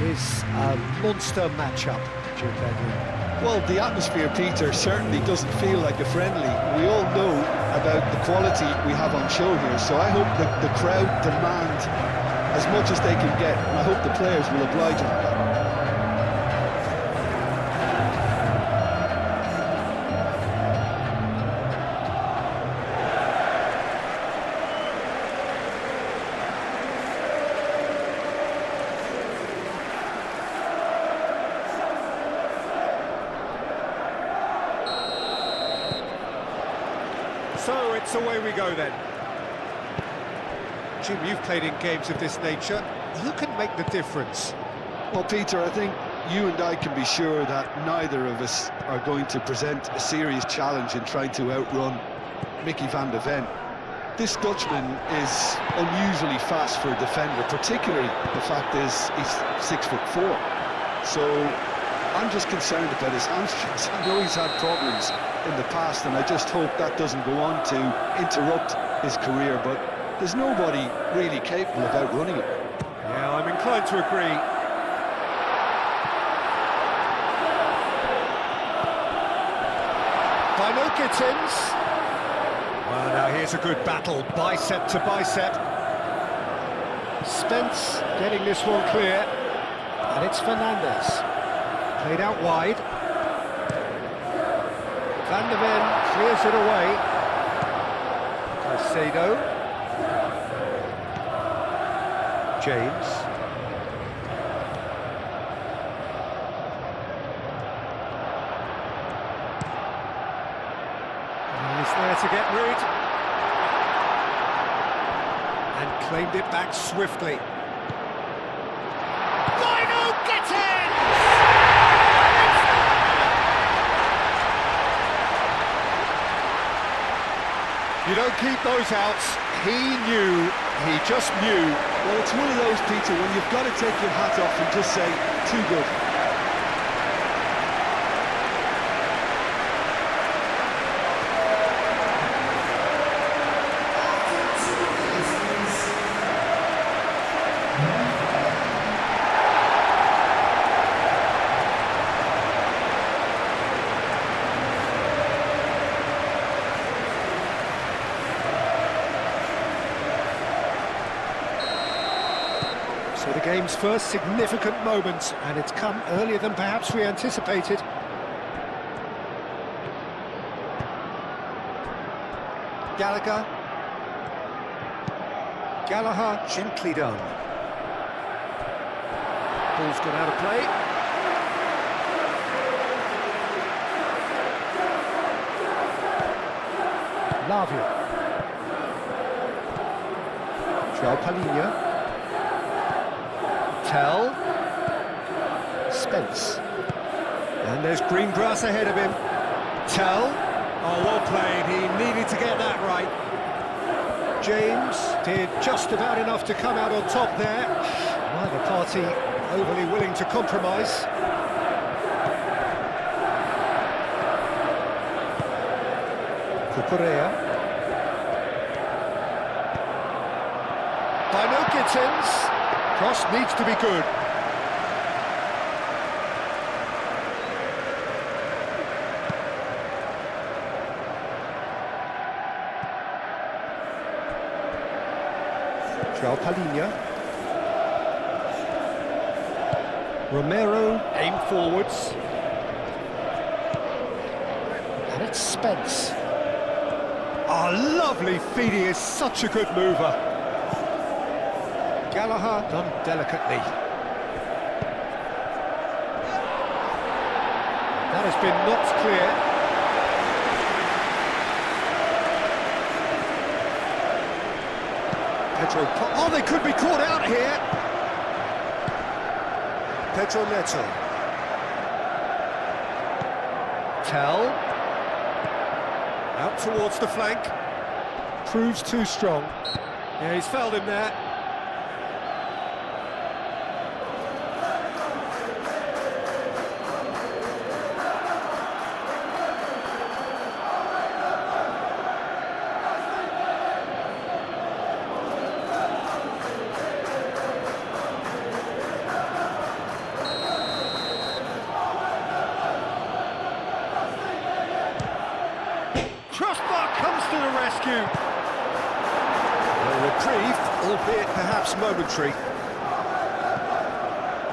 is a monster matchup during that game. Well, the atmosphere, Peter, certainly doesn't feel like a friendly. We all know about the quality we have on show here, so I hope that the crowd demand as much as they can get, and I hope the players will oblige them. So it's away we go then. Jim, you've played in games of this nature. Who can make the difference? Well, Peter, I think you and I can be sure that neither of us are going to present a serious challenge in trying to outrun Mickey van de Ven. This Dutchman is unusually fast for a defender, particularly the fact is he's 6'4". So I'm just concerned about his hamstrings. I know he's had problems in the past, and I just hope that doesn't go on to interrupt his career, but there's nobody really capable of outrunning him. Yeah, I'm inclined to agree. By Gittins. Well, now here's a good battle, bicep to bicep. Spence getting this one clear. And it's Fernandes. Played out wide. Van de Ven clears it away. Caicedo. James. And he's there to get rid. And claimed it back swiftly. You don't keep those outs. He just knew. Well, it's one of those, Peter, when you've got to take your hat off and just say, too good. So the game's first significant moment, and it's come earlier than perhaps we anticipated. Gallagher. Gallagher, gently done. Ball's gone out of play. Lavia. João Palhinha. Tell. Spence. And there's green grass ahead of him. Tell. Oh, well played. He needed to get that right. James did just about enough to come out on top there. Neither party overly willing to compromise. Cucurella. By no Gittins. Cross needs to be good. João Palhinha. Romero, aim forwards. And it's Spence. Oh, lovely feed, he is such a good mover. Gallagher done delicately. That has been knocked clear. Oh, they could be caught out here. Pedro Neto. Tell. Out towards the flank. Proves too strong. Yeah, he's fouled him there. to the rescue. A reprieve, albeit perhaps momentary.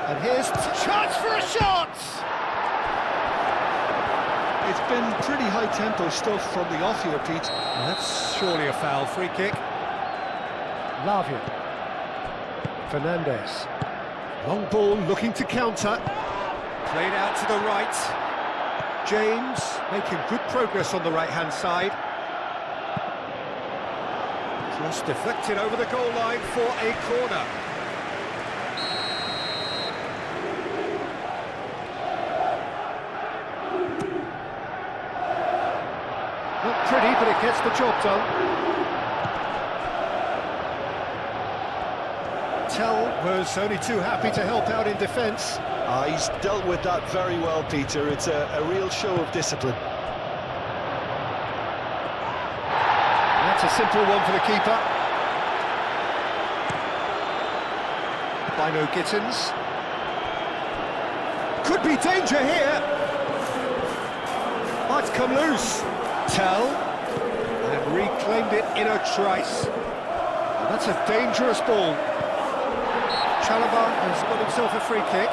And here's chance for a shot! It's been pretty high-tempo stuff from the off here, Pete. That's surely a foul. Free kick. Lavia. Fernandez. Long ball looking to counter. Played out to the right. James making good progress on the right-hand side. Just deflected over the goal line for a corner. Not pretty, but it gets the job done. Tell was only too happy to help out in defence. He's dealt with that very well, Peter. It's a real show of discipline. That's a simple one for the keeper. Bino Gittins. Could be danger here. Might come loose. Tell. And reclaimed it in a trice. And that's a dangerous ball. Chalobah has got himself a free kick.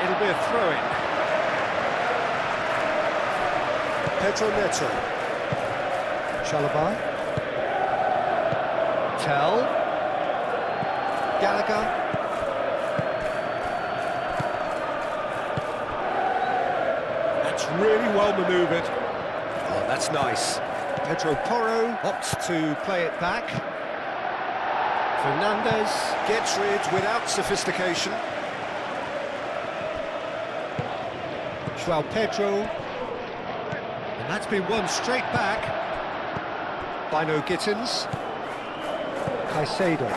It'll be a throw-in. Pedro Neto. Chalobah. Tell. Gallagher. That's really well manoeuvred. Oh, that's nice. Pedro Porro opts to play it back. Fernandez gets rid without sophistication. João Pedro, and that's been won straight back. Bino Gittins. Caicedo.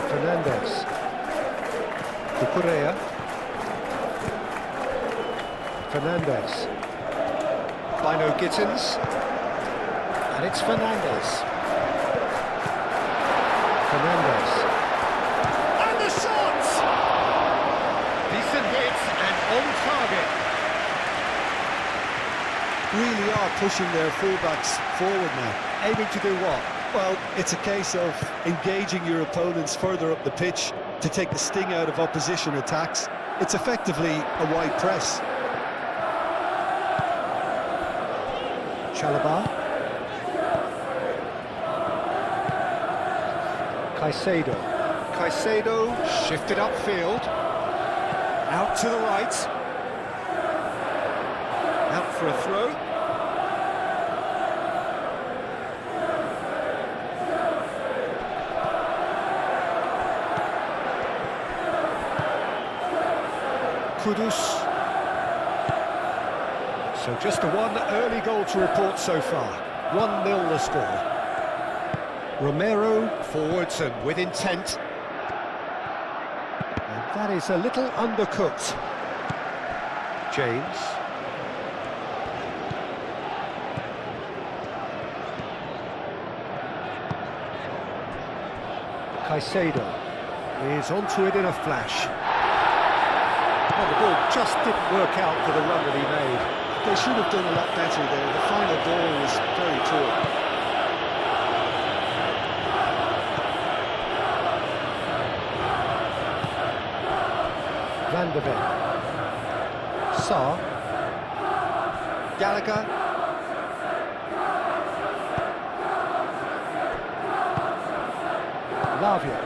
Fernandez. Cucurella. Fernandez. Bino Gittins. And it's Fernandez. Fernandez. Decent hits and on target. Really are pushing their fullbacks forward now. Aiming to do what? Well, it's a case of engaging your opponents further up the pitch to take the sting out of opposition attacks. It's effectively a wide press. Chalobah. Caicedo. Caicedo shifted upfield. Out to the right. Out for a throw. Kudus. So just one early goal to report so far. 1-0 the score. Romero forwards and with intent. That is a little undercooked. James. Caicedo is onto it in a flash. Well, the ball just didn't work out for the run that he made. They should have done a lot better there. The final ball was very poor. Van de Ven. Sarr. Gallagher. Lavia.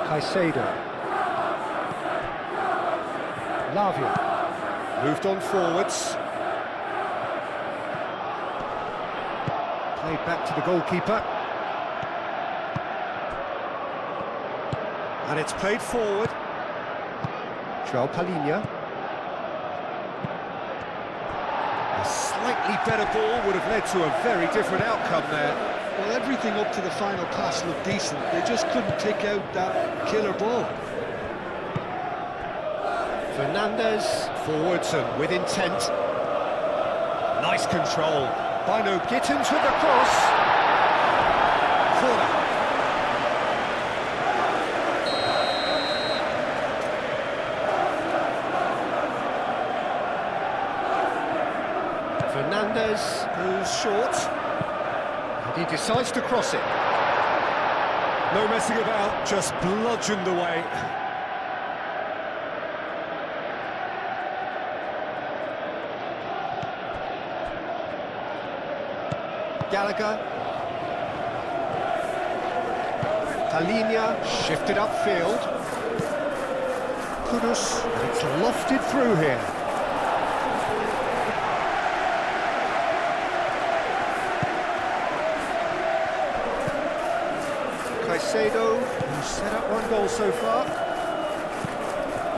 Caicedo. Lavia. Moved on forwards. Played back to the goalkeeper. And it's played forward. João Palhinha. slightly better ball would have led to a very different outcome there. Well, everything up to the final pass looked decent. They just couldn't pick out that killer ball. Fernandez forwards and with intent. Nice control. Bino Gittins with the cross. Corner. Fernandez goes short, and he decides to cross it. No messing about, just bludgeoned away. Gallagher. Talinia shifted upfield. Kudus, and it's lofted through here. Caicedo, who's set up one goal so far.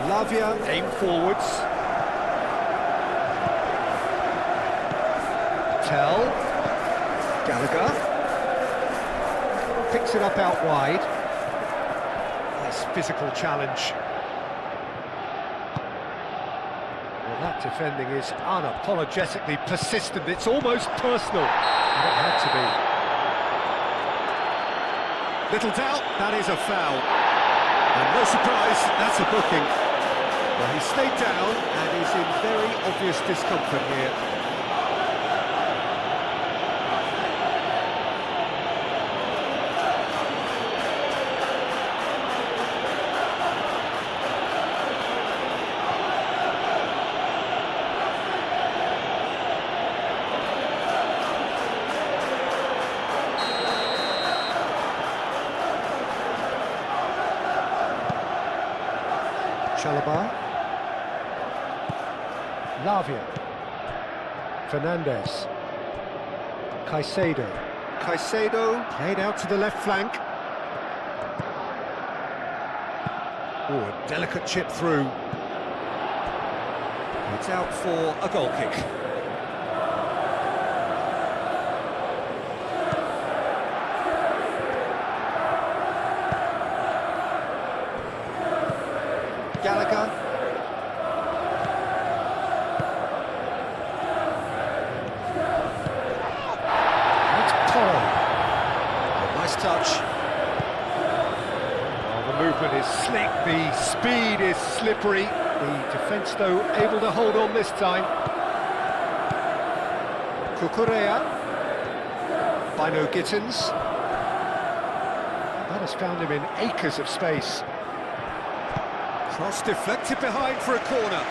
Lavia aimed forwards. Tell. Gallagher. Picks it up out wide. Nice physical challenge. Well, that defending is unapologetically persistent. It's almost personal. And it had to be. Little doubt, that is a foul. And no surprise, that's a booking. Well, he stayed down and is in very obvious discomfort here. Chalobah. Lavia. Fernandez. Caicedo. Caicedo played out to the left flank. Oh, a delicate chip through. It's out for a goal kick. Gallagher. It's Toro. Nice touch. Oh, the movement is slick, the speed is slippery. The defence, though, able to hold on this time. Cucurella. Bino Gittins. That has found him in acres of space. Cross deflected behind for a corner.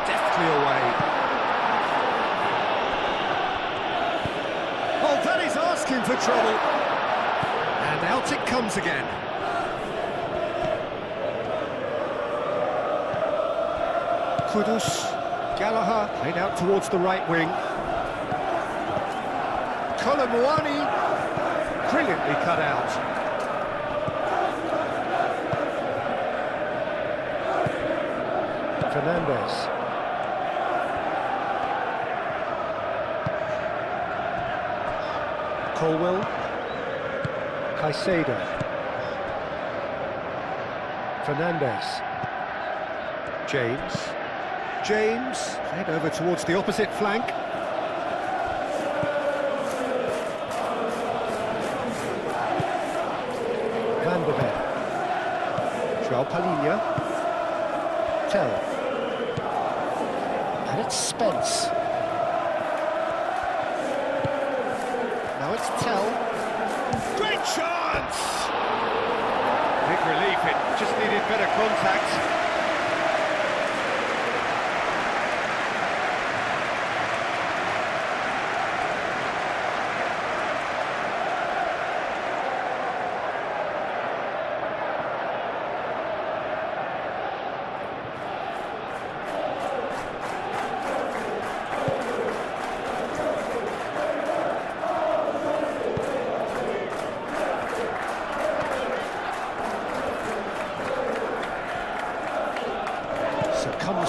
Deftly away. Oh, that is asking for trouble. And out it comes again. Kudus. Gallagher played out towards the right wing. Colomwani brilliantly cut out. Fernandez. Colwell. Caicedo. Fernandez. James. Head over towards the opposite flank. Van der Ven. João Palhinha. Tell. And it's Spence. Now it's Tell. Great chance! Big relief, it just needed better contact.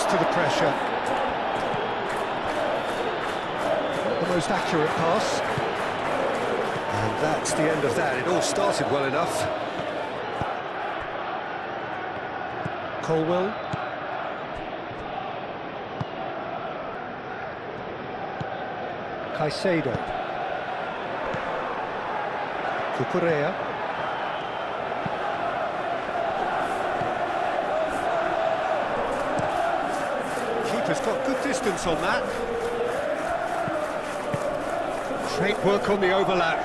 to the pressure. Not the most accurate pass. And that's the end of that. It all started well enough. Colwell. Caicedo. Cucurella. Keeper's got good distance on that. Great work on the overlap.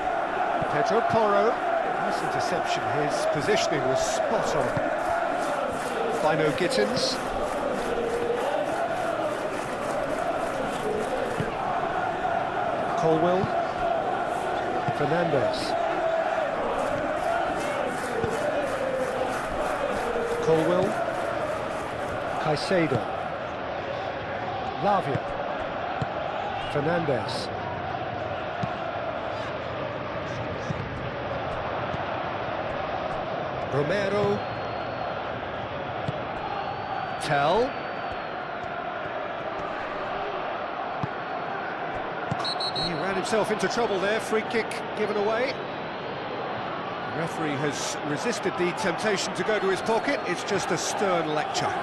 Pedro Porro. Nice interception. His positioning was spot on. Bino Gittins. Colwell. Fernandez. Colwell. Caicedo. Lavia. Fernandez. Romero. Tell. He ran himself into trouble there. Free kick given away. The referee has resisted the temptation to go to his pocket. It's just a stern lecture.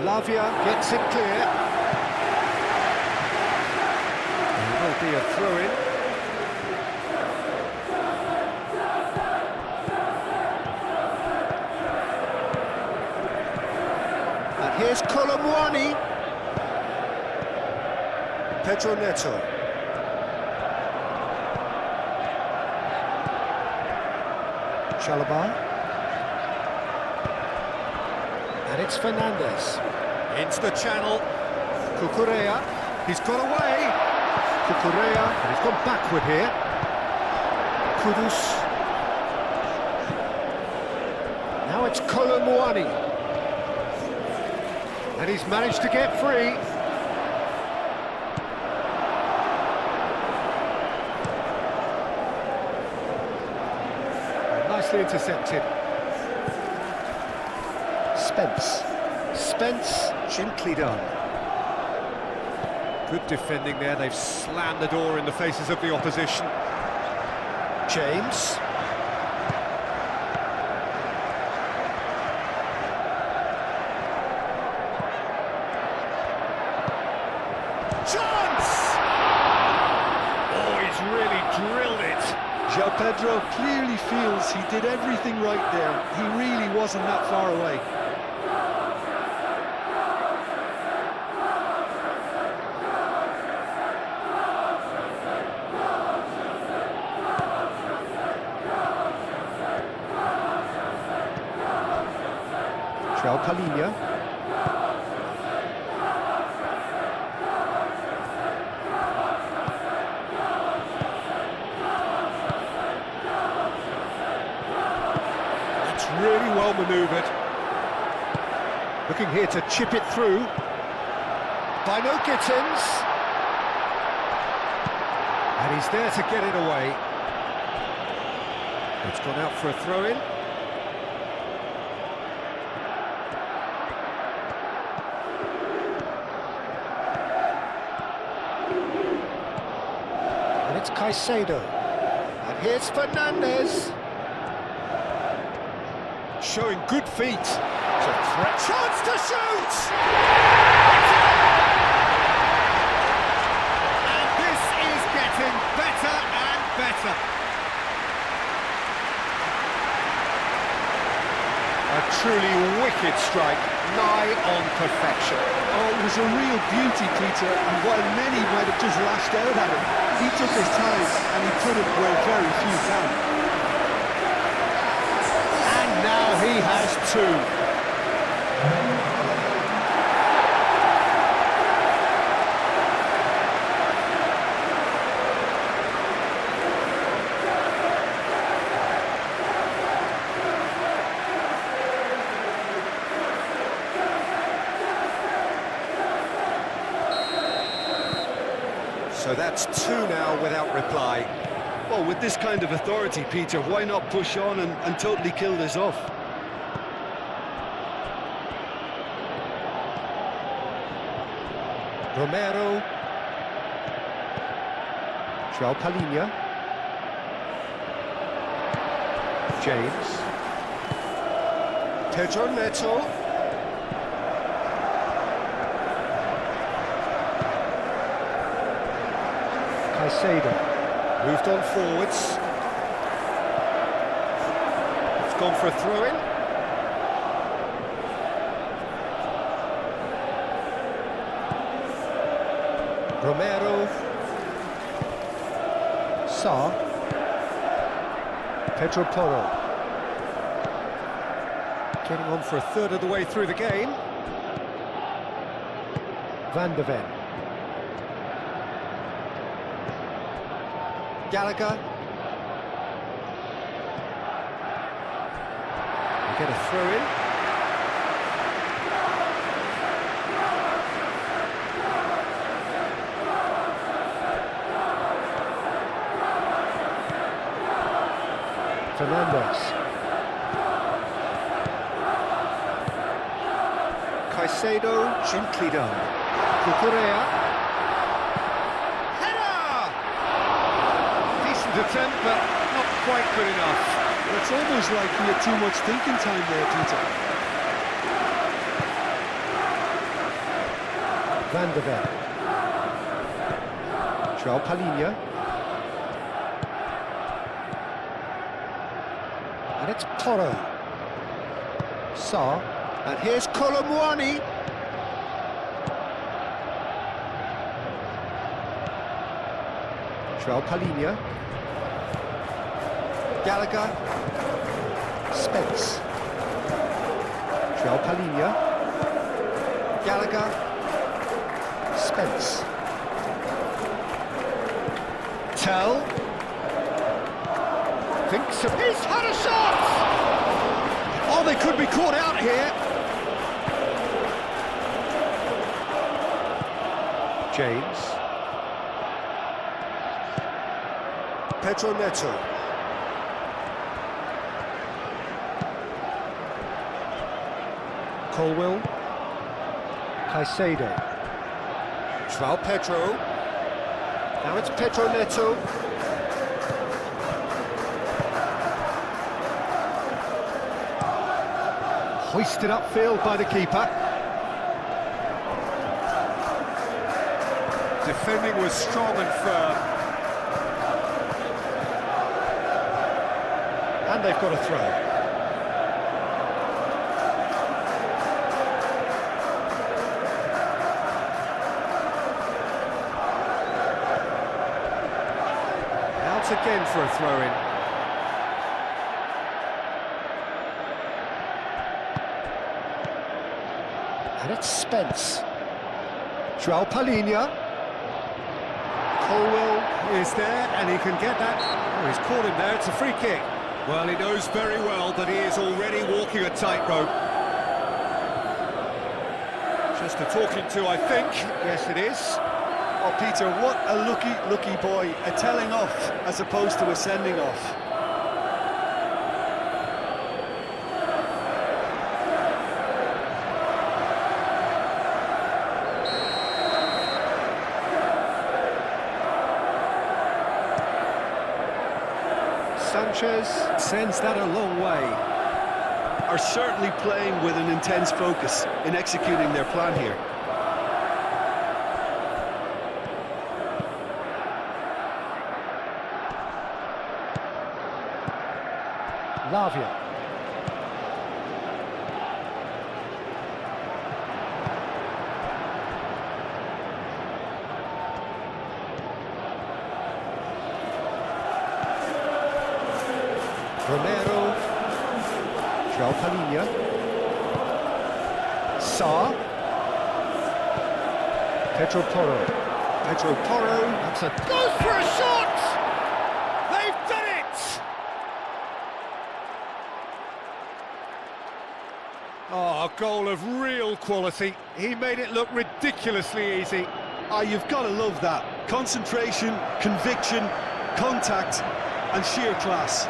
Lavia gets it clear. There will be a throw-in. And here's Colomwani. Pedro Neto. Chalobah. And it's Fernandez. Into the channel. Cucurella. He's got away. Cucurella. And he's gone backward here. Kudus. Now it's Colomwani. And he's managed to get free. And nicely intercepted. Spence, gently done. Good defending there, they've slammed the door in the faces of the opposition. James. Chance! Oh, he's really drilled it. João Pedro clearly feels he did everything right there. He really wasn't that far away. João Palhinha. It's really well manoeuvred. Looking here to chip it through. Bino Gittins. And he's there to get it away. It's gone out for a throw-in. It's Caicedo. And here's Fernandez. Showing good feet. It's a threat. Chance to shoot! And this is getting better and better. A truly wicked strike, nigh on perfection. Oh, it was a real beauty, Peter, and while many might have just lashed out at him, he took his time and he put it where very few can. And now he has two. So that's two now without reply. Well, with this kind of authority, Peter, why not push on and totally kill this off? Romero. João Palhinha. James. Pedro Neto. Caicedo. Moved on forwards. It's gone for a throw-in. Romero. Sa. Pedro Porro. Getting on for a third of the way through the game. Van de Ven. Gallagher. They get a throw in. Fernandes. Caicedo, gently done. Cucurella. Attempt, but not quite good enough. It's almost like he had too much thinking time there, Peter. Van de Ven. João Palhinha. And it's Porro. Sa. And here's Colomwani. João Palhinha. Gallagher. Spence. João Palhinha. Gallagher. Spence. Tell. Thinks of... He's had a shot! Oh, they could be caught out here. James. Pedro Neto. Colwell. Caicedo. João Pedro. Now it's Pedro Neto. Hoisted upfield by the keeper. Defending was strong and firm. And they've got a throw. Again for a throw-in. And it's Spence. João Palhinha. Colwell is there, and he can get that. Oh, he's caught him there, it's a free kick. Well, he knows very well that he is already walking a tightrope. Just a talking to, I think. Yes, it is. Oh, Peter, what a lucky boy. A telling off as opposed to a sending off. Sanchez sends that a long way. Are certainly playing with an intense focus in executing their plan here. Lavia. Romero. João Palhinha. Sa. Pedro Porro. Pedro Porro. That's a... Goes for a shot! They've done it! Oh, a goal of real quality. He made it look ridiculously easy. Oh, you've got to love that. concentration, conviction, contact and sheer class.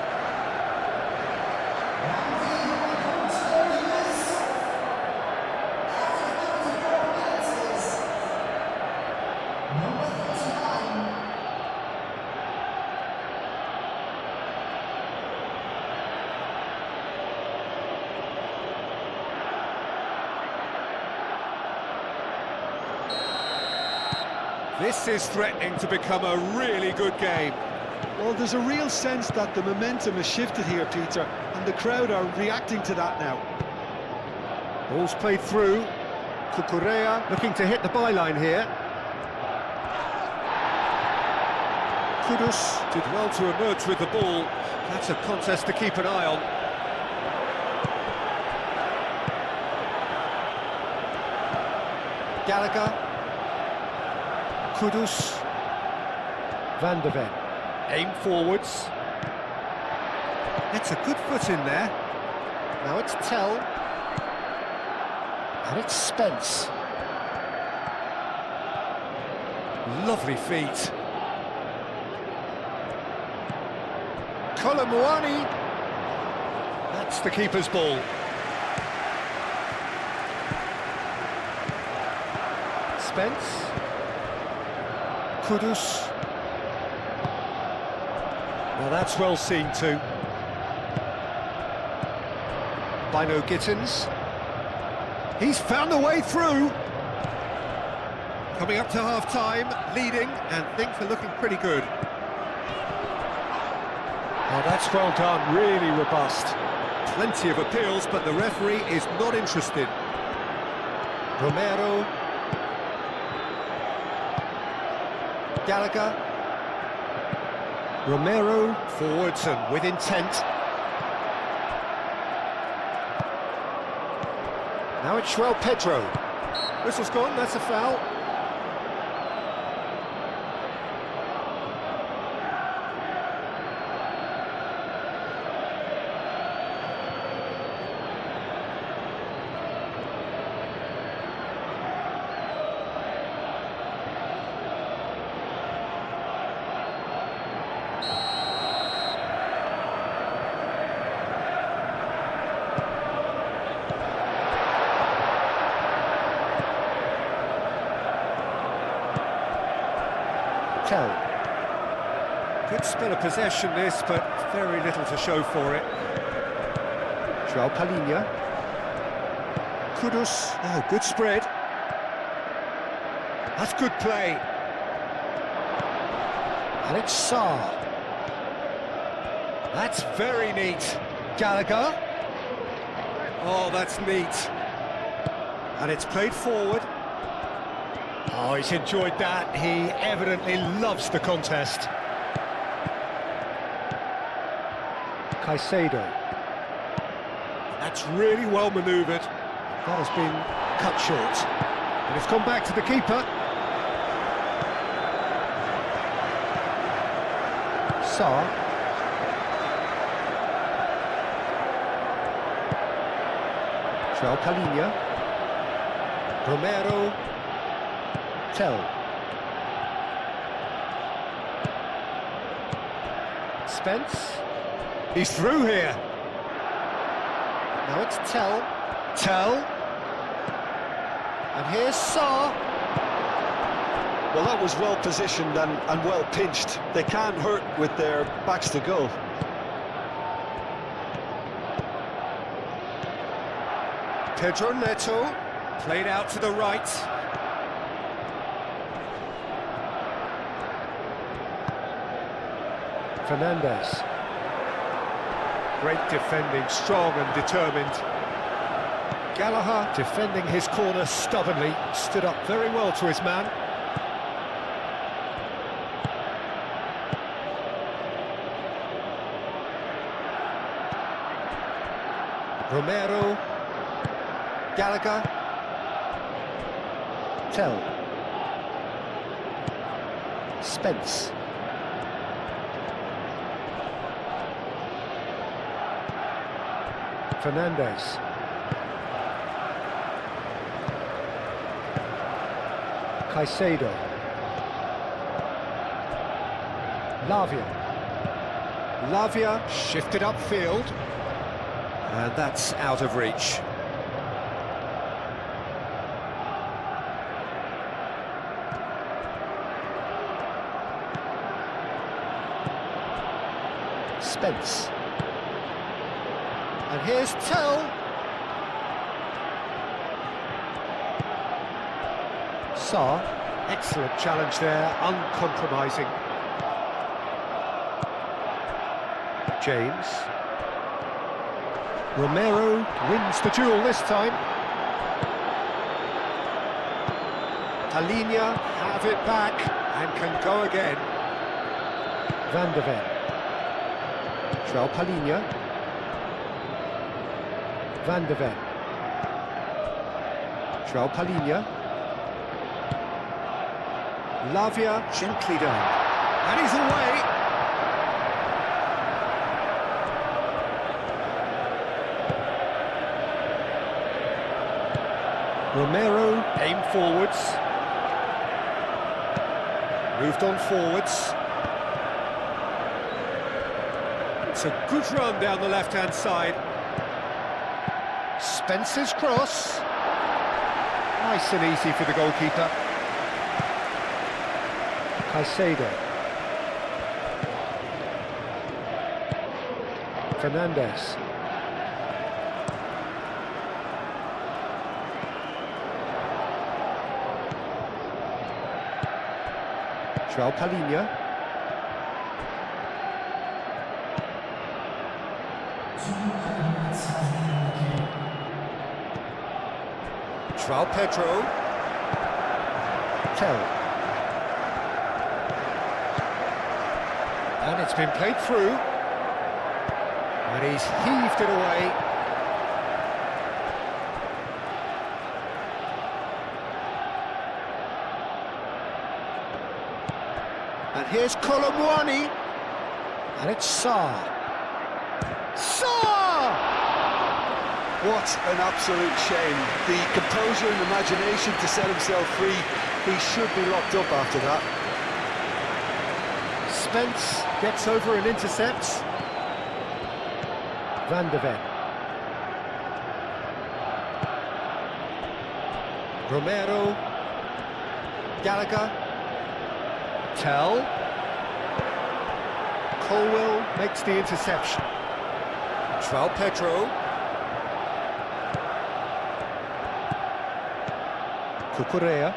This is threatening to become a really good game. Well, there's a real sense that the momentum has shifted here, Peter, and the crowd are reacting to that now. Ball's played through. Cucurella looking to hit the byline here. Kudus did well to emerge with the ball. That's a contest to keep an eye on. Gallagher. Kudus. Van de Ven. Aim forwards. That's a good foot in there. Now it's Tell. And it's Spence. Lovely feet. Colomwani. That's the keeper's ball. Spence. Kudus. Now that's well seen too. Bino Gittins. He's found a way through. Coming up to half-time, leading, and things are looking pretty good. Oh, that's well done, really robust. Plenty of appeals, but the referee is not interested. Romero. Gallagher. Romero, forwards and with intent. Now it's João Pedro. Whistle's gone, that's a foul. Tell. Good spell of possession this, but very little to show for it. João Palhinha. Kudus. Oh, good spread. That's good play. And it's Sarr. That's very neat. Gallagher. Oh, that's neat. And it's played forward. Oh, he's enjoyed that. He evidently loves the contest. Caicedo. That's really well manoeuvred. That has been cut short. And it's gone back to the keeper. Sarr. João Palhinha. Romero. Tell. Spence. He's through here. Now it's Tell. Tell. And here's Sarr. Well, that was well positioned and well pinched. They can't hurt with their backs to goal. Pedro Neto. Played out to the right. Fernandez. Great defending, strong and determined. Gallagher defending his corner stubbornly, stood up very well to his man. Romero. Gallagher. Tell. Spence. Fernandez. Caicedo. Lavia. Lavia shifted upfield. And that's out of reach. Spence. And here's Tell. Sarr, excellent challenge there, uncompromising. James. Romero wins the duel this time. Talinia have it back and can go again. Van de Ven. João Palhinha. Van de Ven. João Palhinha. Lavia gently down. And he's away. Romero aimed forwards. Moved on forwards. It's a good run down the left-hand side. Spence's cross. Nice and easy for the goalkeeper. Caicedo. Fernandes. João Palhinha. João Pedro. Tell. And it's been played through. And he's heaved it away. And here's Colomwani. And it's Sarr. Sarr! What an absolute shame. The composure and imagination to set himself free. He should be locked up after that. Spence gets over and intercepts. Van de Ven. Romero. Gallagher. Tell. Colwell makes the interception. João Pedro. Cucurella.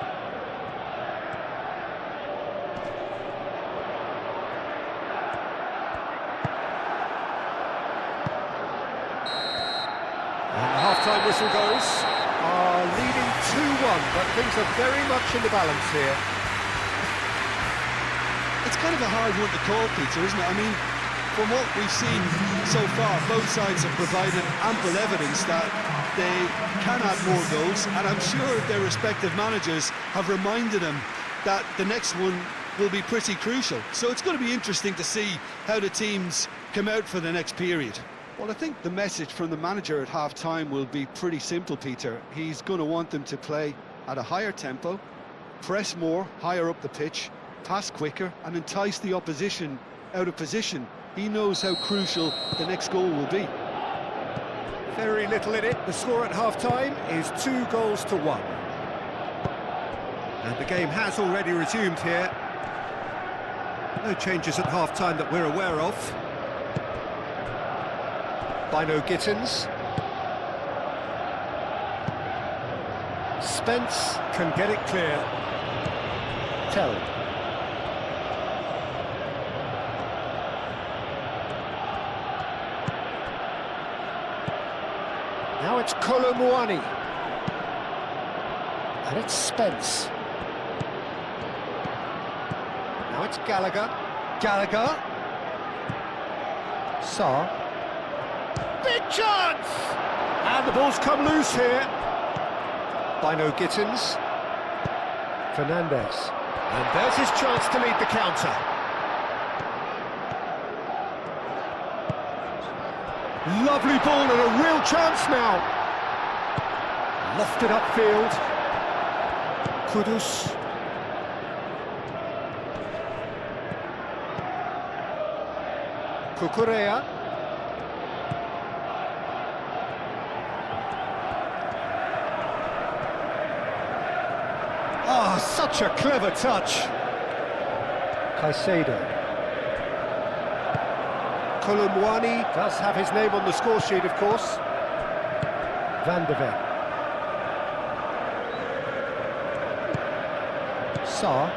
And the half-time whistle goes. Leading 2-1, but things are very much in the balance here. It's kind of a hard one to call, Peter, isn't it? I mean, from what we've seen so far, both sides have provided ample evidence that they can add more goals, and I'm sure their respective managers have reminded them that the next one will be pretty crucial. So it's going to be interesting to see how the teams come out for the next period. Well, I think the message from the manager at half-time will be pretty simple, Peter. He's going to want them to play at a higher tempo, press more, higher up the pitch, pass quicker, and entice the opposition out of position. He knows how crucial the next goal will be. Very little in it. The score at half-time is 2-1. And the game has already resumed here. No changes at half-time that we're aware of. Bino Gittins. Spence can get it clear. Tell. Now it's Colomwani. And it's Spence. Now it's Gallagher. Gallagher. Sarr. Big chance! And the ball's come loose here. Bino Gittins. Fernandes. And there's his chance to lead the counter. Lovely ball and a real chance now. Lofted upfield. Kudus. Cucurella. Oh, such a clever touch. Caicedo. Colomwani does have his name on the score sheet, of course. Van de Ven. Sarr.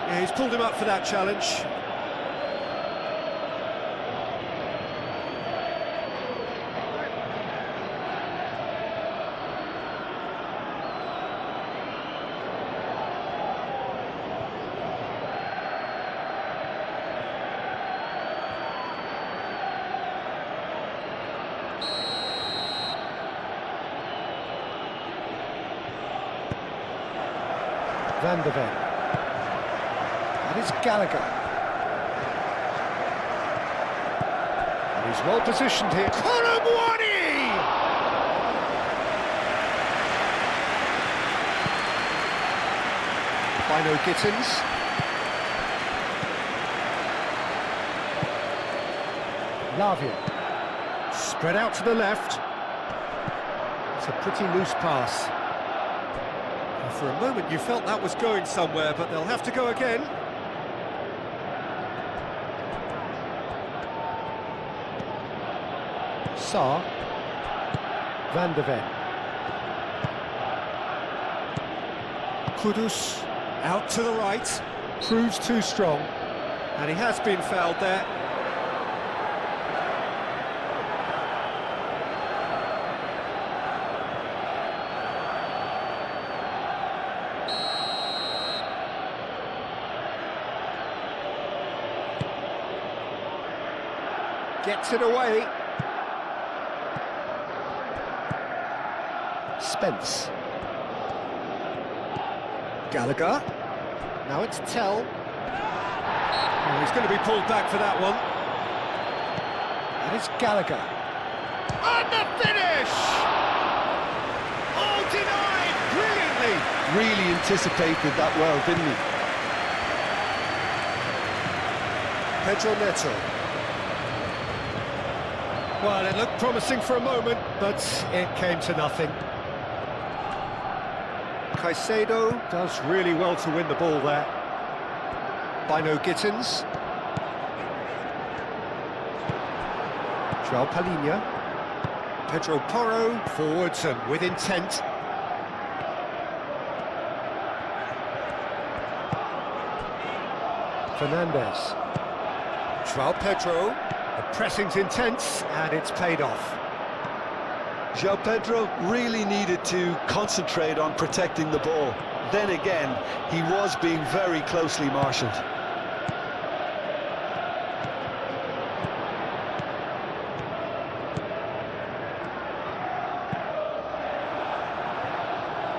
Yeah, he's pulled him up for that challenge. Van de Ven. And it's Gallagher. And he's well positioned here. Colomwani! Bino Gittins. Lavia. Spread out to the left. It's a pretty loose pass. For a moment you felt that was going somewhere, but they'll have to go again. Sarr. Van de Ven. Kudus out to the right. Proves too strong. And he has been fouled there. Gets it away. Spence. Gallagher. Now it's Tell. Oh, he's going to be pulled back for that one. And it's Gallagher. And the finish! Oh, denied brilliantly. Really anticipated that well, didn't he? Pedro Neto. Well, it looked promising for a moment, but it came to nothing. Caicedo does really well to win the ball there. Bino Gittins. João Palhinha. Pedro Porro forwards and with intent. Fernandes. João Pedro. The pressing's intense, and it's paid off. João Pedro really needed to concentrate on protecting the ball. Then again, he was being very closely marshalled.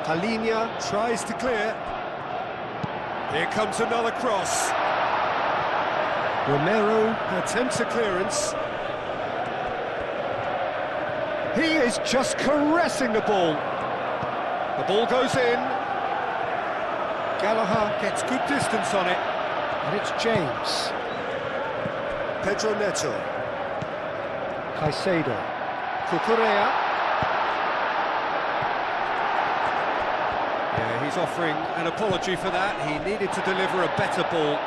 Palhinha tries to clear. Here comes another cross. Romero attempts a clearance. He is just caressing the ball. The ball goes in. Gallagher gets good distance on it. And it's James. Pedro Neto. Caicedo. Cucurella. Yeah, he's offering an apology for that. He needed to deliver a better ball.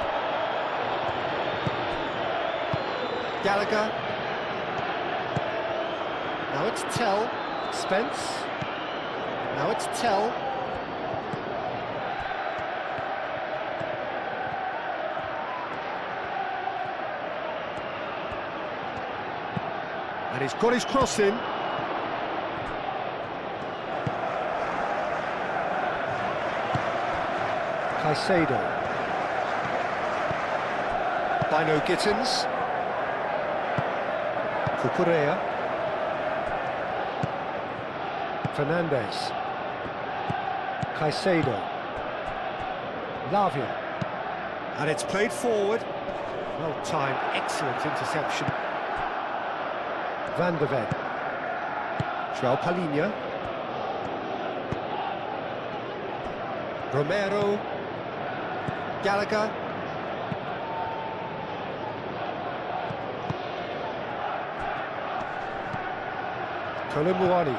Gallagher. Now it's Tell. Spence. Now it's Tell. And he's got his cross in. Caicedo. Bino Gittins. Cucurella. Fernandes. Caicedo. Lavia. And it's played forward. Well timed, excellent interception. Van de Ven. João Palhinha. Romero. Gallagher. Colomboani.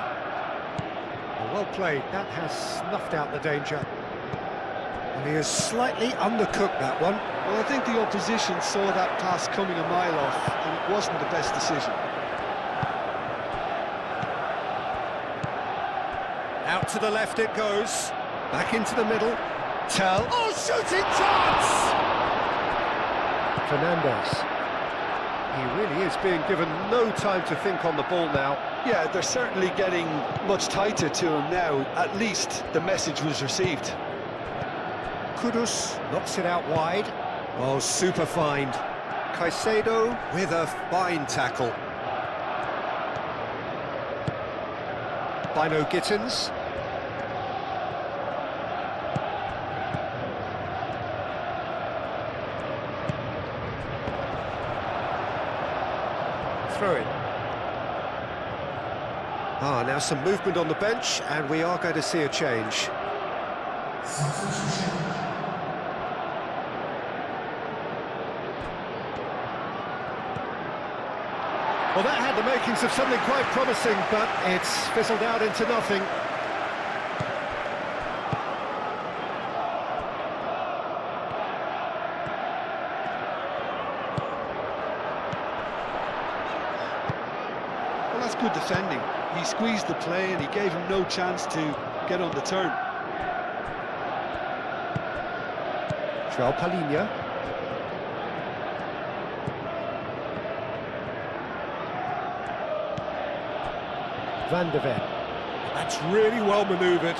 Well played, that has snuffed out the danger. And he has slightly undercooked that one. Well, I think the opposition saw that pass coming a mile off, and it wasn't the best decision. Out to the left it goes. Back into the middle. Tell. Oh, shooting chance! Fernandez. He really is being given no time to think on the ball now. Yeah, they're certainly getting much tighter to him now. At least the message was received. Kudus knocks it out wide. Oh, super find. Caicedo with a fine tackle. Bino Gittins. Throw in. Now some movement on the bench, and we are going to see a change. Well, that had the makings of something quite promising, but it's fizzled out into nothing. Well, that's good defending. He squeezed the play and he gave him no chance to get on the turn. João Palhinha. Van de Ven. That's really well manoeuvred.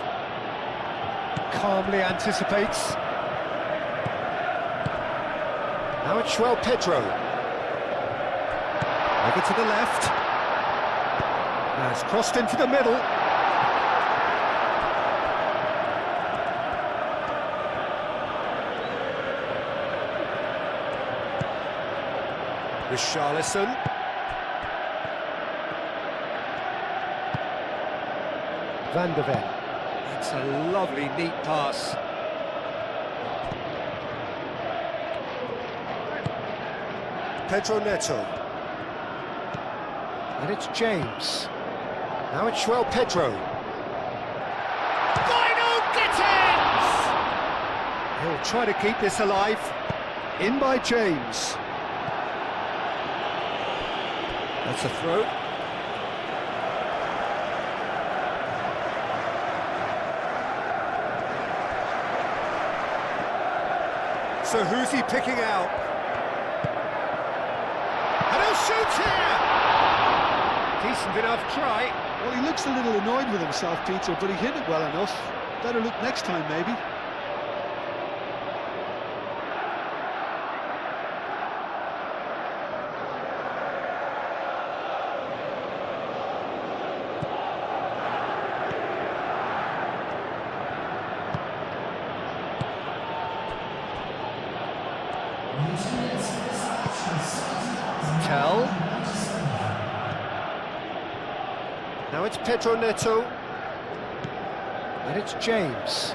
Calmly anticipates. Now it's João Pedro. Over to the left. Now it's crossed into the middle. Richarlison. Van de Ven. It's a lovely, neat pass. Pedro Neto. And it's James. Now it's João Pedro. Bino Gittins! He'll try to keep this alive. In by James. That's a throw. So who's he picking out? And he'll shoot here! Decent enough try. Well, he looks a little annoyed with himself, Peter, but he hit it well enough. Better look next time, maybe. Tell. Now it's Pedro Neto. And it's James.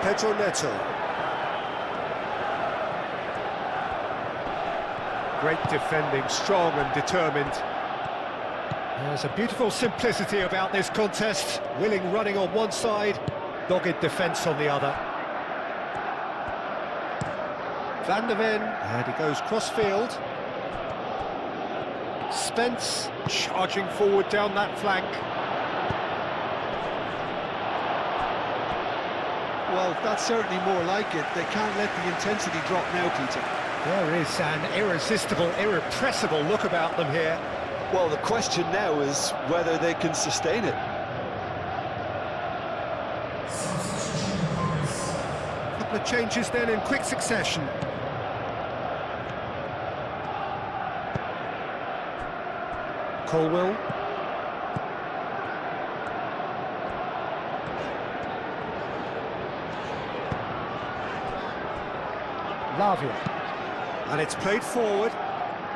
Pedro Neto. Great defending, strong and determined. There's a beautiful simplicity about this contest. Willing running on one side, dogged defence on the other. Van de Ven, and he goes cross-field. Spence charging forward down that flank. Well, that's certainly more like it. They can't let the intensity drop now, Peter. There is an irresistible, irrepressible look about them here. Well, the question now is whether they can sustain it. A couple of changes then in quick succession. Colwell. Lavia. And it's played forward.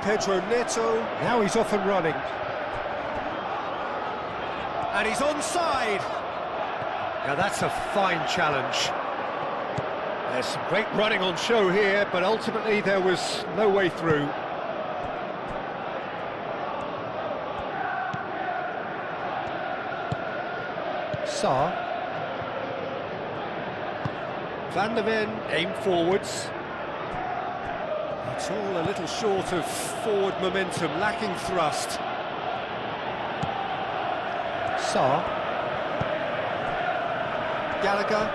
Pedro Neto. Now he's off and running. And he's onside. Now that's a fine challenge. There's some great running on show here, but ultimately there was no way through. Saar. Van der Ven aimed forwards. It's all a little short of forward momentum, lacking thrust. Saar. Gallagher.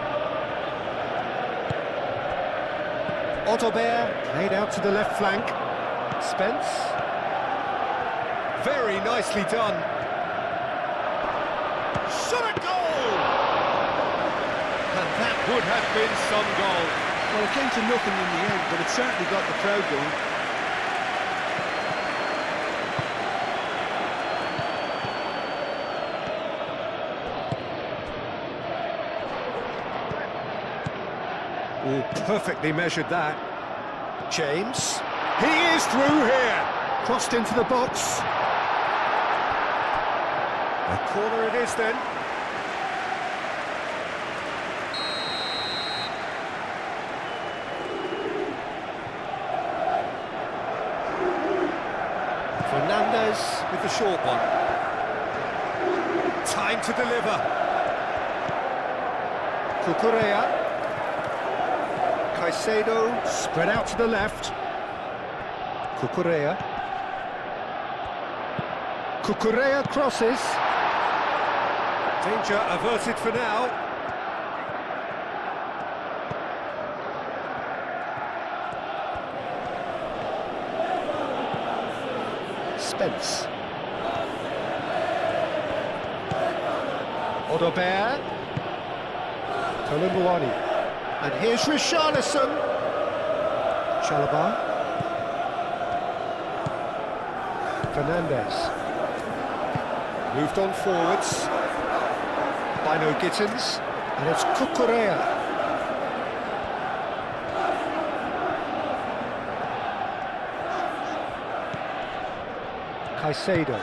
Ottobear played out to the left flank. Spence. Very nicely done. Shot a goal! And that would have been some goal. Well, it came to nothing in the end, but it certainly got the crowd going. Oh, perfectly measured that. James. He is through here. Crossed into the box. A corner it is then. Fernandez with the short one. Time to deliver. Cucurella. Caicedo spread out to the left. Cucurella. Cucurella crosses. Danger averted for now. Spence. Ottobear. Columbuani. And here's Richarlison. Chalobah. Fernandez. Moved on forwards. Bino Gittins. And it's Cucurella. Caicedo.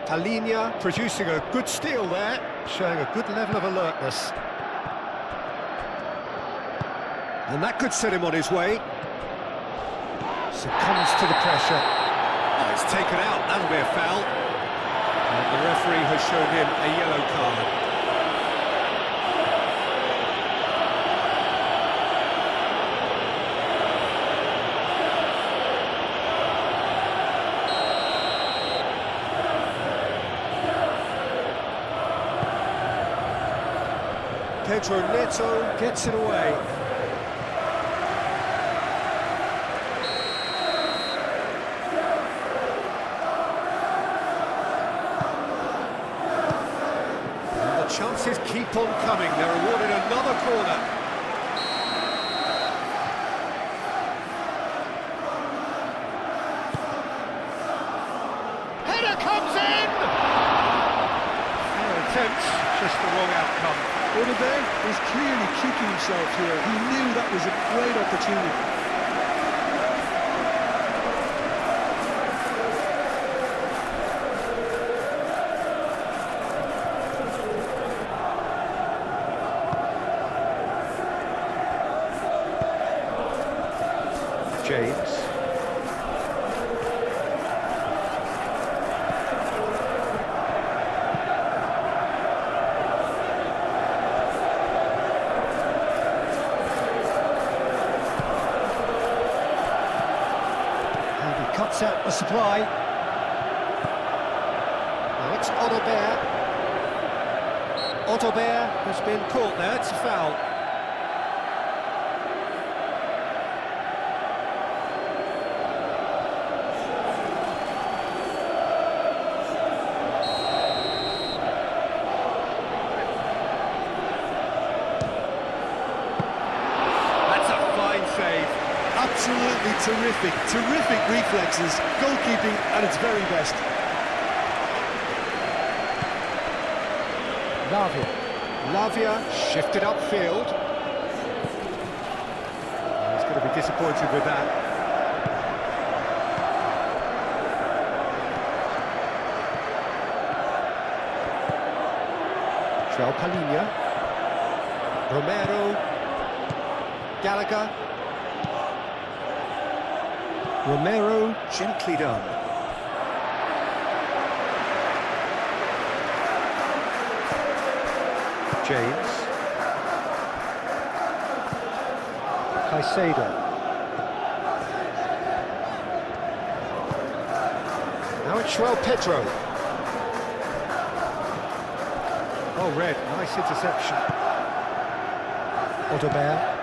Palhinha producing a good steal there, showing a good level of alertness. And that could set him on his way. Succumbs to the pressure. Oh, it's taken out, that'll be a foul. And the referee has shown him a yellow card. Pedro Neto gets it away. And the chances keep on coming. They're awarded another corner. Header comes in! Fair attempt, just the wrong outcome. Ottobear was clearly kicking himself here. He knew that was a great opportunity. James. Cuts out the supply. Now it's Ottobear. Ottobear has been caught there, it's a foul. That's a fine save. Absolutely terrific reflexes, goalkeeping at its very best. Lavia shifted upfield. He's going to be disappointed with that. Palhinha. Romero. Gallagher. Romero, gently done. James. Caicedo. Now it's João Pedro. Oh, red, nice interception. Odobert.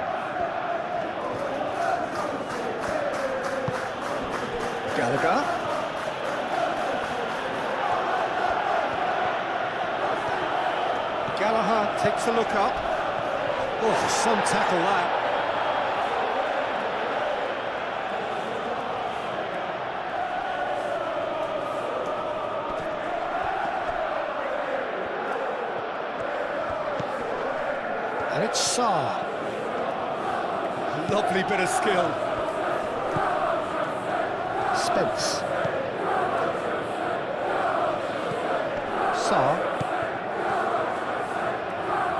Gallagher. Gallagher takes a look up. Oh, some tackle that. And it's Sarr. Lovely bit of skill. Spence. Sarr.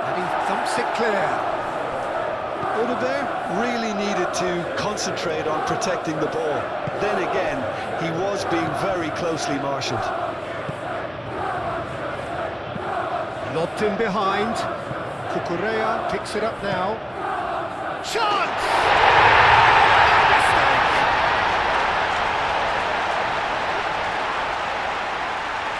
And he thumps it clear. Odobert really needed to concentrate on protecting the ball. Then again, he was being very closely marshalled. Lobbed in behind. Cucurella picks it up now. Chance! Mistake!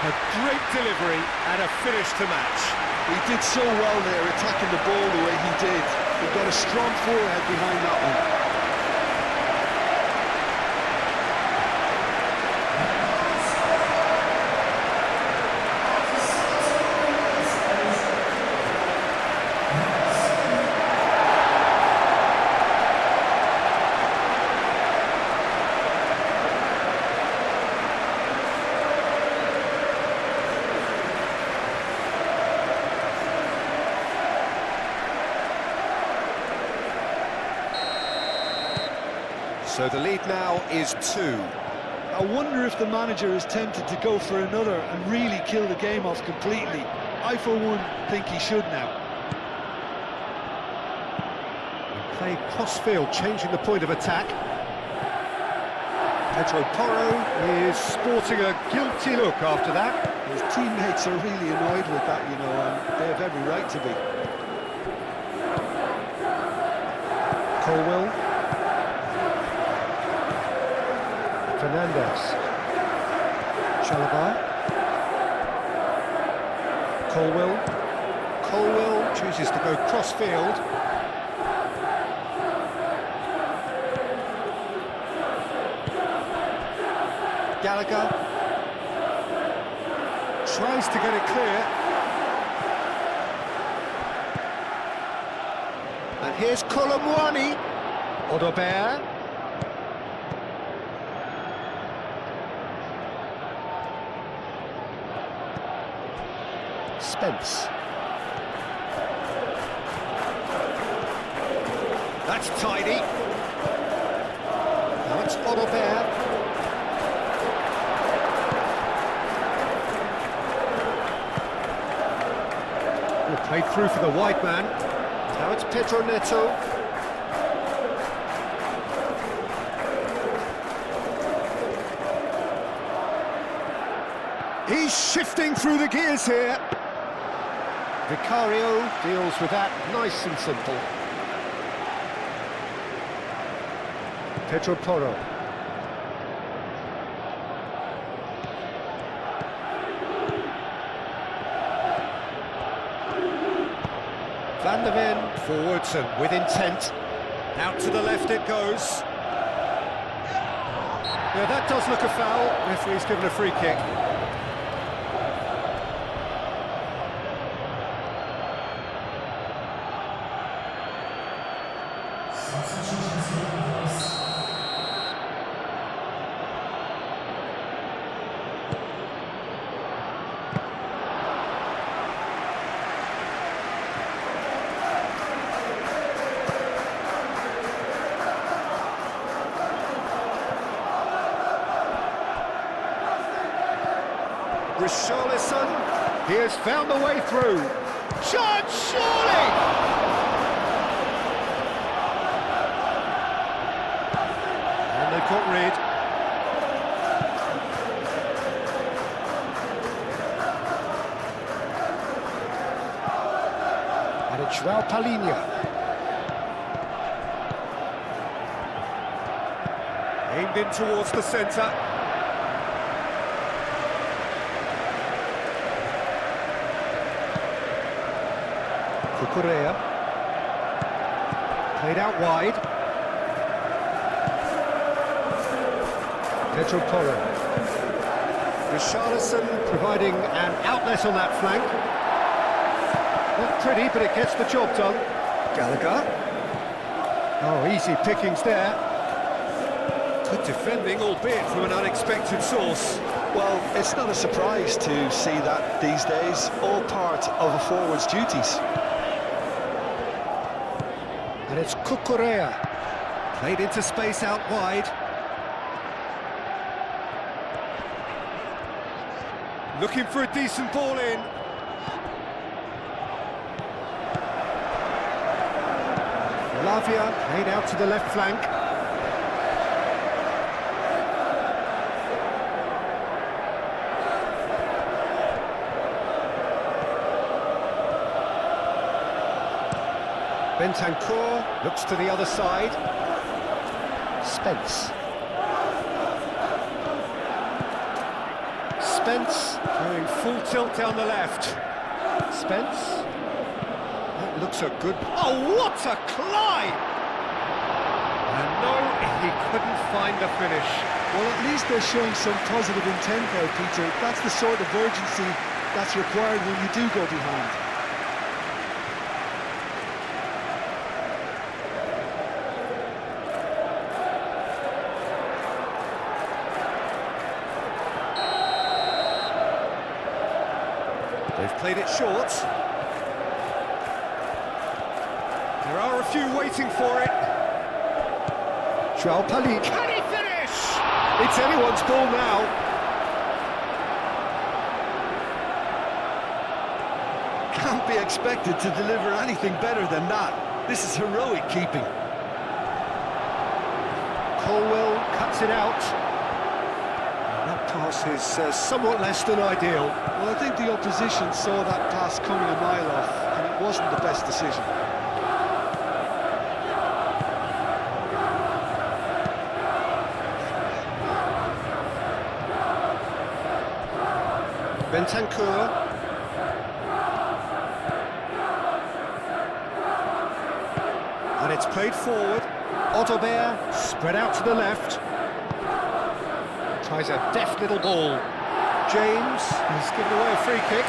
A great delivery and a finish to match. He did so well there, attacking the ball the way he did. He got a strong forehead behind that one. So the lead now is 2. I wonder if the manager is tempted to go for another and really kill the game off completely. I, for one, think he should now. We play cross-field, changing the point of attack. Pedro Porro is sporting a guilty look after that. His teammates are really annoyed with that, you know, and they have every right to be. Colwell. Fernandez. Chalobah. Colwell. Colwell chooses to go cross-field. Gallagher. Tries to get it clear. And here's Colomwani. Odobert. Spence. That's tidy. Now it's Odobert. Played through for the wide man. Now it's Pedro Neto. He's shifting through the gears here. Vicario deals with that nice and simple. Pedro Porro. Van der Ven forwards and with intent. Out to the left it goes. Yeah, that does look a foul. Referee's given a free kick. Richarlison, he has found the way through. Chance, surely! João Palhinha. Aimed in towards the centre. Cucurella. Played out wide. Pedro Porro. Richarlison providing an outlet on that flank. Not pretty, but it gets the job done. Gallagher. Oh, easy pickings there. Good defending, albeit from an unexpected source. Well, it's not a surprise to see that these days, all part of a forward's duties. And it's Cucurella. Played into space out wide. Looking for a decent ball in. Lavia played out to the left flank. Bentancur looks to the other side. Spence. Spence going full tilt down the left. Spence. That looks a good... Oh, what a climb! And no, he couldn't find the finish. Well, at least they're showing some positive intent there, Peter. That's the sort of urgency that's required when you do go behind. They've played it short. There are a few waiting for it. João Palhinha. Can he finish? It's anyone's ball now. Can't be expected to deliver anything better than that. This is heroic keeping. Colwell cuts it out. That pass is somewhat less than ideal. Well, I think the opposition saw that pass coming a mile off, and it wasn't the best decision. Bentancur. And it's played forward. Otobert spread out to the left. Tries a deft little ball. James has given away a free kick.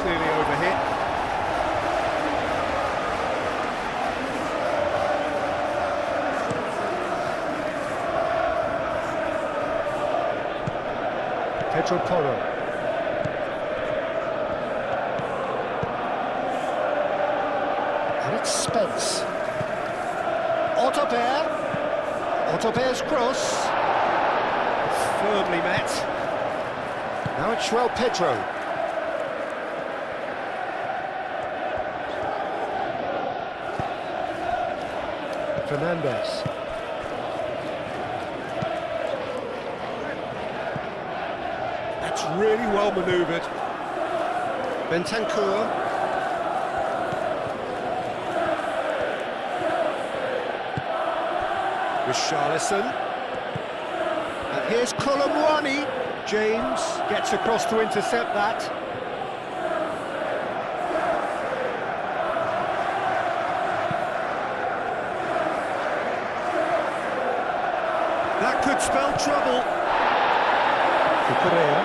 Clearly overhit. Pedro Porro. And it's Spence. Otobert. Otobert's cross. Firmly met. Now it's João Pedro. Fernandez. That's really well manoeuvred. Bentancur. Richarlison. And here's Colomwani. James gets across to intercept that. That could spell trouble. Cucurella.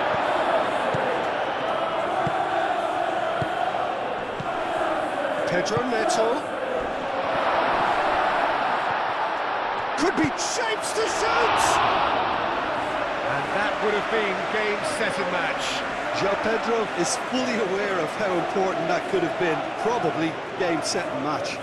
Pedro Neto. Could be shapes to shoot! And That would have been game, set and match. João Pedro is fully aware of how important that could have been. Probably game, set and match.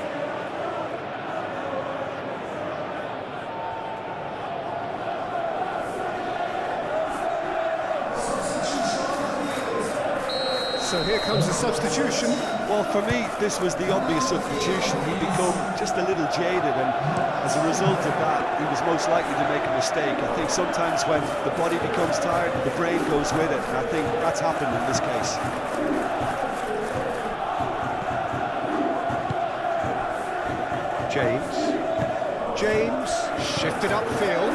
So here comes the substitution. Well, for me, this was the obvious substitution. He'd become just a little jaded, and as a result of that, he was most likely to make a mistake. I think sometimes when the body becomes tired, the brain goes with it, and I think that's happened in this case. James shifted upfield.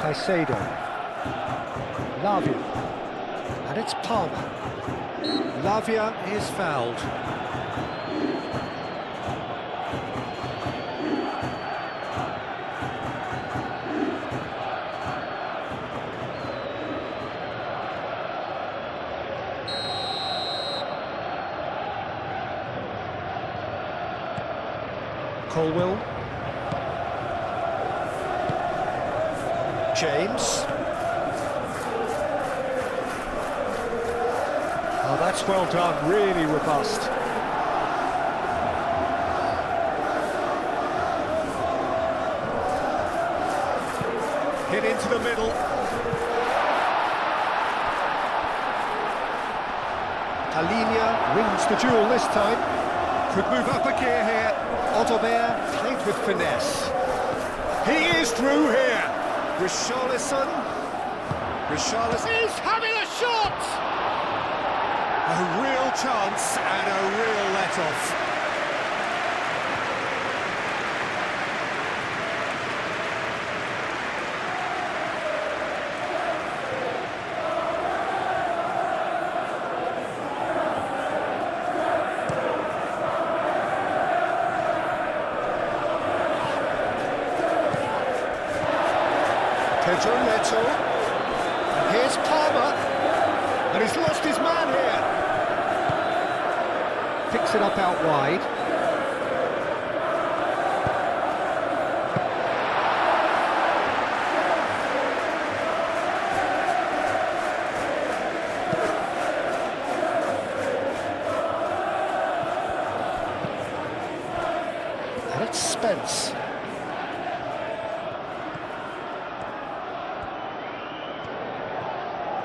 Caicedo. Lavia. And it's Palmer. Lavia is fouled. Colwill. James. Oh, that's well done, really robust. Hit into the middle. Talinia wins the duel this time. Could move up a gear here. Otobert played with finesse. He is through here. Richarlison is having a shot! A real chance and a real let-off. Pedro Neto. And here's Palmer. And he's lost his man here. Picks it up out wide. And it's Spence.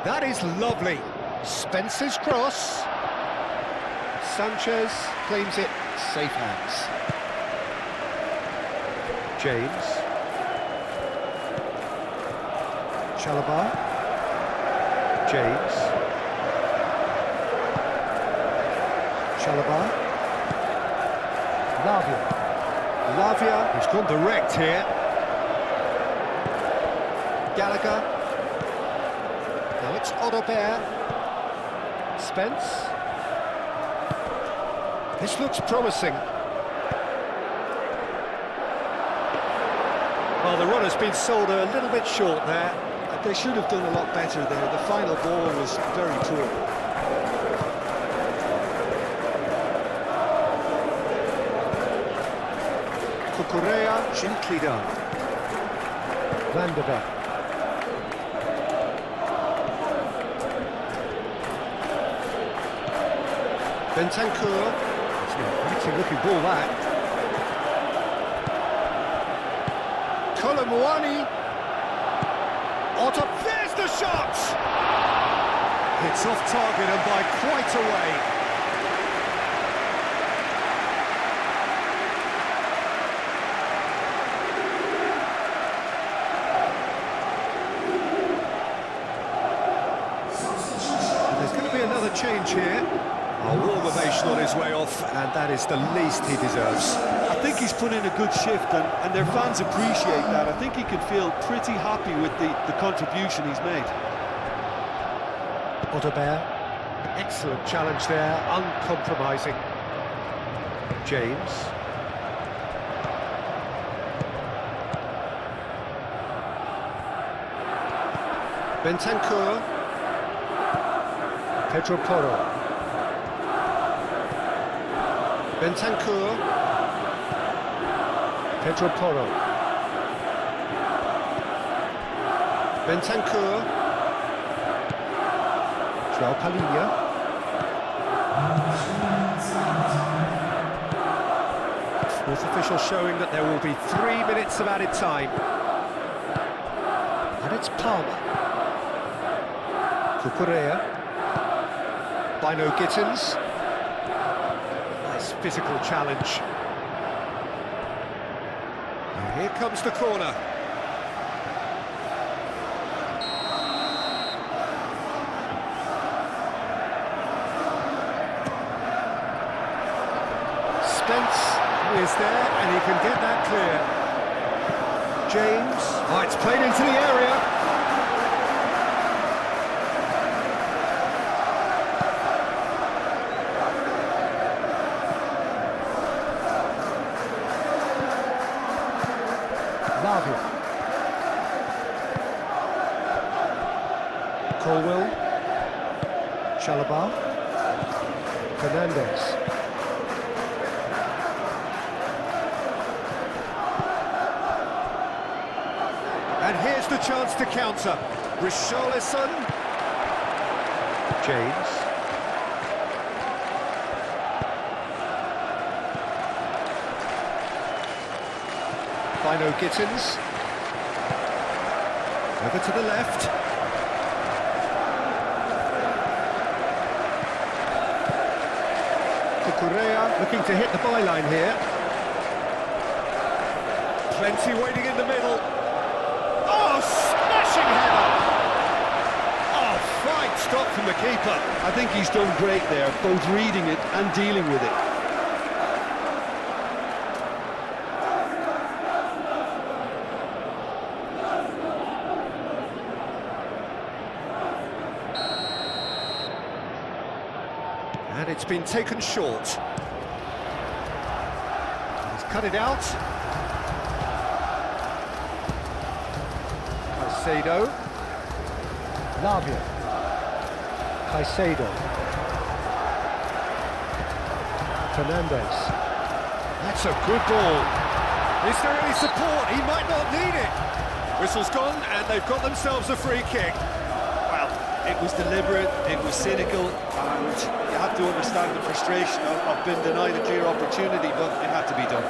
That is lovely. Spence's cross. Sanchez claims it, safe hands. James. Chalobah. James. Chalobah. Lavia, who's gone direct here. Gallagher. Now it's Otobert. Spence. This looks promising. Well, the run has been sold a little bit short there. They should have done a lot better there. The final ball was very poor. Cucurella, gently done. Van de Beek. Bentancur. It's an looking ball, that. Colomwani. Otto, there's the shot! It's off target and by quite a way. There's going to be another change here. A warm ovation on his way off, and that is the least he deserves. I think he's put in a good shift, and their fans appreciate that. I think he can feel pretty happy with the contribution he's made. Otobert, excellent challenge there, uncompromising. James. Bentancur. Pedro Porro. Bentancur. Pedro Porro. Bentancur. João Palhinha. Fourth official showing that there will be 3 minutes of added time. And it's Palmer. Cucurella. Bino Gittins. Nice physical challenge. And here comes the corner. Spence is there, and he can get that clear. James. Oh, it's played into the area. Lavia. Colwell. Chalobah. Fernandez. And here's the chance to counter. Richarlison. James. Bino Gittins. Over to the left. Cucurella looking to hit the byline here. Plenty waiting in the middle. Oh, smashing header! Oh, fine stop from the keeper. I think he's done great there, both reading it and dealing with it. And it's been taken short. He's cut it out. Caicedo. Lavia. Caicedo. Fernandez. That's a good ball. Is there any support? He might not need it. Whistle's gone, and they've got themselves a free kick. Well, it was deliberate, it was cynical, and you have to understand the frustration of being denied a clear opportunity, but it had to be done.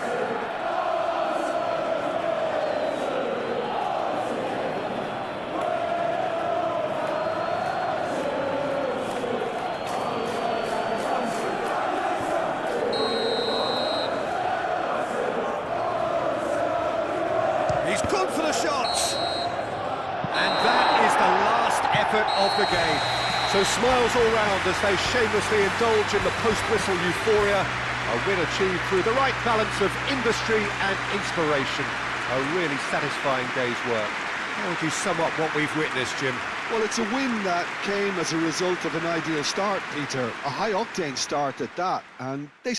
He's gone for the shots. And that is the last effort of the game. So smiles all round as they shamelessly indulge in the post-whistle euphoria. A win achieved through the right balance of industry and inspiration. A really satisfying day's work. How would you sum up what we've witnessed, Jim? Well, it's a win that came as a result of an ideal start, Peter. A high-octane start at that, and they